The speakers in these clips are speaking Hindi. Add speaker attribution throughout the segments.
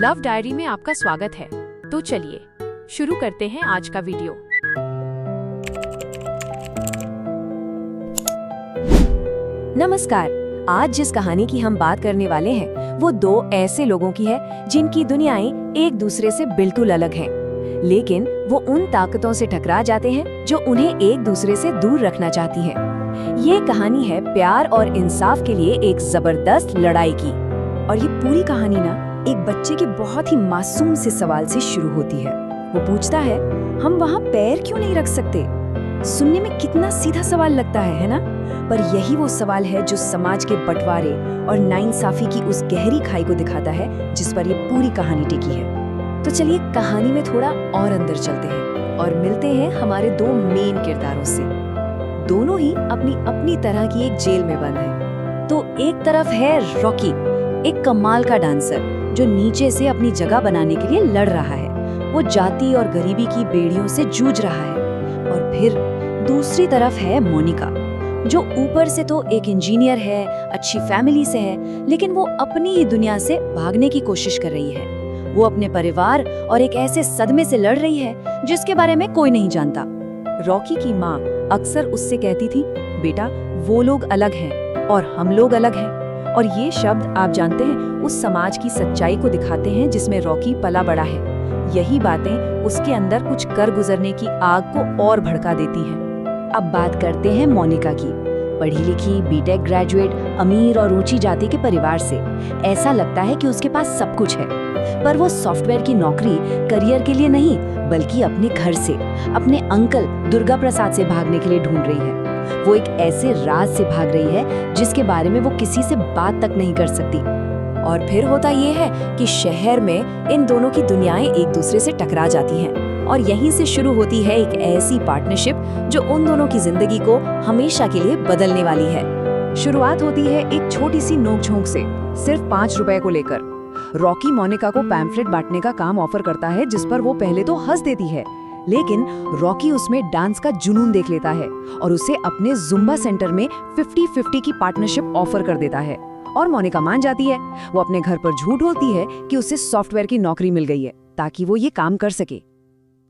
Speaker 1: लव डायरी में आपका स्वागत है। तो चलिए शुरू करते हैं आज का वीडियो।
Speaker 2: नमस्कार। आज जिस कहानी की हम बात करने वाले हैं वो दो ऐसे लोगों की है जिनकी दुनियाएं एक दूसरे से बिल्कुल अलग हैं, लेकिन वो उन ताकतों से टकरा जाते हैं जो उन्हें एक दूसरे से दूर रखना चाहती हैं। ये कहानी है प्यार और इंसाफ के लिए एक जबरदस्त लड़ाई की। और ये पूरी कहानी ना एक बच्चे के बहुत ही मासूम से सवाल से शुरू होती है। वो पूछता है, हम वहाँ पैर क्यों नहीं रख सकते? सुनने में कितना सीधा सवाल लगता है ना? पर यही वो सवाल है जो समाज के बंटवारे और नाइंसाफी की उस गहरी खाई को दिखाता है जिस पर ये पूरी कहानी टिकी है। तो चलिए कहानी में थोड़ा और अंदर चलते हैं और मिलते हैं हमारे दो मेन किरदारों से। दोनों ही अपनी अपनी तरह की एक जेल में बंद हैं। तो एक तरफ है रॉकी, एक कमाल का डांसर जो नीचे से अपनी जगह बनाने के लिए लड़ रहा है। वो जाति और गरीबी की बेड़ियों से जूझ रहा है। और फिर दूसरी तरफ है मोनिका, जो ऊपर से तो एक इंजीनियर है, अच्छी फैमिली से है, लेकिन वो अपनी ही दुनिया से भागने की कोशिश कर रही है। वो अपने परिवार और एक ऐसे सदमे से लड़ रही है जिसके बारे में कोई नहीं जानता। रॉकी की माँ अक्सर उससे कहती थी, बेटा वो लोग अलग हैं और हम लोग अलग हैं। और ये शब्द आप जानते हैं उस समाज की सच्चाई को दिखाते हैं जिसमें रॉकी पला बड़ा है। यही बातें उसके अंदर कुछ कर गुजरने की आग को और भड़का देती हैं। अब बात करते हैं मोनिका की। पढ़ी लिखी बीटेक ग्रेजुएट, अमीर और ऊंची जाति के परिवार से। ऐसा लगता है कि उसके पास सब कुछ है, पर वो सॉफ्टवेयर की नौकरी करियर के लिए नहीं बल्कि अपने घर से, अपने अंकल दुर्गा प्रसाद से भागने के लिए ढूंढ रही है। वो एक ऐसे राज से भाग रही है जिसके बारे में वो किसी से बात तक नहीं कर सकती। और फिर होता ये है कि शहर में इन दोनों की दुनियाएं एक दूसरे से टकरा जाती हैं और यहीं से शुरू होती है एक ऐसी पार्टनरशिप जो उन दोनों की जिंदगी को हमेशा के लिए बदलने वाली है। शुरुआत होती है एक छोटी सी नोकझोंक से, सिर्फ 5 रुपए को लेकर। रॉकी मोनिका को पैम्फलेट बांटने का काम ऑफर करता है, जिस पर वो पहले तो हंस देती है, लेकिन रॉकी उसमें डांस का जुनून देख लेता है और उसे अपने जुम्बा सेंटर में 50-50 की पार्टनरशिप ऑफर कर देता है। और मोनिका मान जाती है। वो अपने घर पर झूठ बोलती है कि उसे सॉफ्टवेयर की नौकरी मिल गई है ताकि वो ये काम कर सके।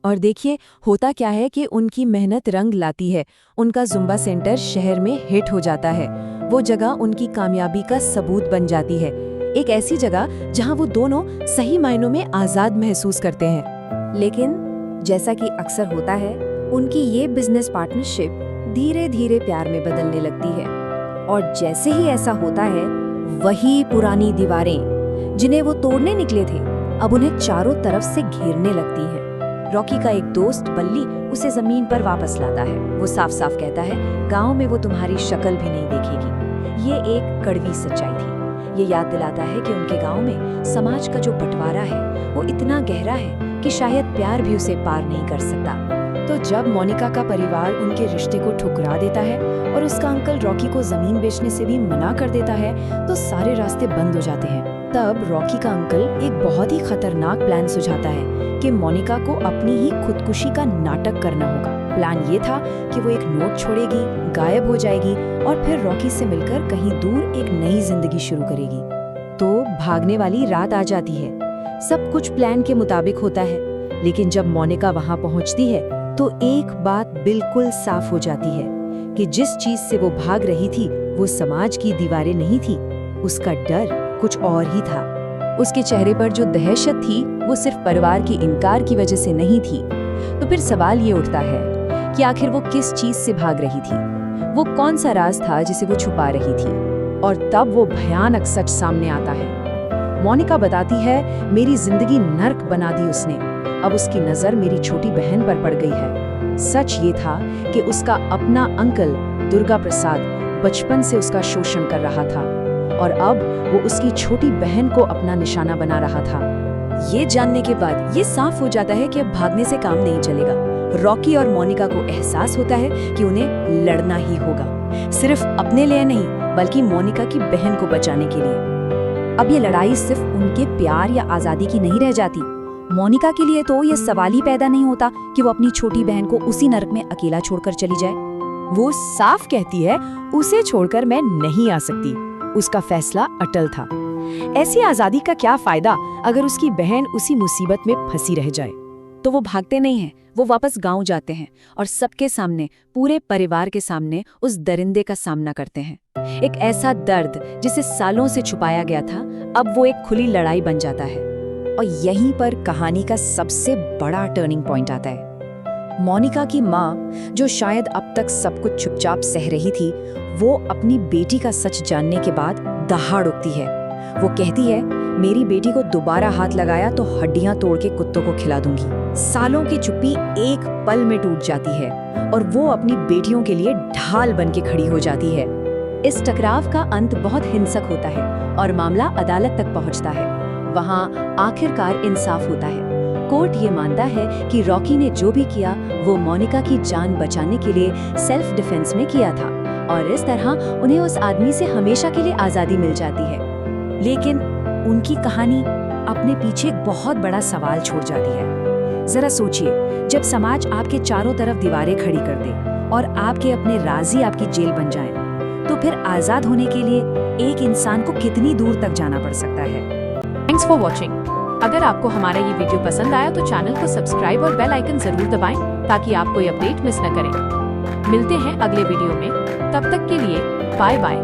Speaker 2: और देखिए होता क्या है कि उनकी मेहनत रंग लाती है। उनका जुम्बा सेंटर शहर में हिट हो जाता है। वो जगह उनकी कामयाबी का सबूत बन जाती है, एक ऐसी जगह जहां वो दोनों सही मायनों में आजाद महसूस करते हैं। लेकिन जैसा कि अक्सर होता है, उनकी ये बिजनेस पार्टनरशिप धीरे धीरे प्यार में बदलने लगती है। और जैसे ही ऐसा होता है, वही पुरानी दीवारें जिन्हें वो तोड़ने निकले थे अब उन्हें चारों तरफ से घेरने लगती हैं। रॉकी का एक दोस्त बल्ली उसे जमीन पर वापस लाता है। वो साफ साफ कहता है, गांव में वो तुम्हारी शक्ल भी नहीं देखेगी। ये एक कड़वी सच्चाई थी। ये याद दिलाता है कि उनके गांव में समाज का जो बंटवारा है वो इतना गहरा है कि शायद प्यार भी उसे पार नहीं कर सकता। तो जब मोनिका का परिवार उनके रिश्ते को ठुकरा देता है और उसका अंकल रॉकी को जमीन बेचने से भी मना कर देता है, तो सारे रास्ते बंद हो जाते हैं। तब रॉकी का अंकल एक बहुत ही खतरनाक प्लान सुझाता है कि मोनिका को अपनी ही खुदकुशी का नाटक करना होगा। प्लान ये था कि वो एक नोट छोड़ेगी, गायब हो जाएगी और फिर रॉकी से मिलकर कहीं दूर एक नई जिंदगी शुरू करेगी। तो भागने वाली रात आ जाती है। सब कुछ प्लान के मुताबिक होता है, लेकिन जब मोनिका वहां पहुंचती है तो एक बात बिल्कुल साफ हो जाती है कि जिस चीज से वो भाग रही थी वो समाज की दीवारें नहीं थी, उसका डर कुछ और ही था। उसके चेहरे पर जो दहशत थी वो सिर्फ परिवार की इनकार की वजह से नहीं थी। तो फिर सवाल ये उठता है कि आखिर वो किस चीज से भाग रही थी? वो कौन सा राज था जिसे वो छुपा रही थी? और तब वो भयानक सच सामने आता है। मोनिका बताती है, मेरी जिंदगी नर्क बना दी उसने। अब उसकी नजर मेरी छोटी बहन पर पड़ गई है। सच ये था कि उसका अपना अंकल दुर्गा प्रसाद बचपन से उसका शोषण कर रहा था और अब वो उसकी छोटी बहन को अपना निशाना बना रहा था। ये जानने के बाद ये साफ हो जाता है कि अब भागने से काम नहीं चलेगा। रॉकी और मोनिका को एहसास होता है कि उन्हें लड़ना ही होगा, सिर्फ अपने लिए नहीं बल्कि मोनिका की बहन को बचाने के लिए। अब ये लड़ाई सिर्फ उनके प्यार या आजादी की नहीं रह जाती। मोनिका के लिए तो ये सवाल ही पैदा नहीं होता कि वो अपनी छोटी बहन को उसी नरक में अकेला छोड़कर चली जाए। वो साफ कहती है, उसे छोड़कर मैं नहीं आ सकती। उसका फैसला अटल था। ऐसी आजादी का क्या फायदा अगर उसकी बहन उसी मुसीबत में फंसी रह जाए। तो वो भागते नहीं हैं, वो वापस गांव जाते हैं और सबके सामने, पूरे परिवार के सामने उस दरिंदे का सामना करते हैं। एक ऐसा दर्द जिसे सालों से छुपाया गया था, अब वो एक खुली लड़ाई बन जाता है। और यहीं पर कहानी का सबसे बड़ा टर्निंग पॉइंट आता है। मोनिका की माँ, जो शायद अब तक सब कुछ चुपचाप सह रही थी, वो अपनी बेटी का सच जानने के बाद दहाड़ उठती है। वो कहती है, मेरी बेटी को दोबारा हाथ लगाया तो हड्डियां तोड़ के कुत्तों को खिला दूंगी। सालों की चुप्पी एक पल में टूट जाती है और वो अपनी बेटियों के लिए ढाल बन के खड़ी हो जाती है। इस टकराव का अंत बहुत हिंसक होता है और मामला अदालत तक पहुंचता है। वहां आखिरकार इंसाफ होता है। कोर्ट ये मानता है कि रॉकी ने जो भी किया वो मोनिका की जान बचाने के लिए सेल्फ डिफेंस में किया था और इस तरह उन्हें उस आदमी से हमेशा के लिए आज़ादी मिल जाती है। लेकिन उनकी कहानी अपने पीछे एक बहुत बड़ा सवाल छोड़ जाती है। जरा सोचिए, जब समाज आपके चारों तरफ दीवारें खड़ी कर दे और आपके अपने राजी आपकी जेल बन जाएं, तो फिर आज़ाद होने के लिए एक इंसान को कितनी दूर तक जाना पड़ सकता है।
Speaker 1: Thanks for watching. अगर आपको हमारा ये वीडियो पसंद आया तो चैनल को सब्सक्राइब और बेल आइकन जरूर दबाएं ताकि आप कोई अपडेट मिस न करें। मिलते हैं अगले वीडियो में, तब तक के लिए बाय बाय।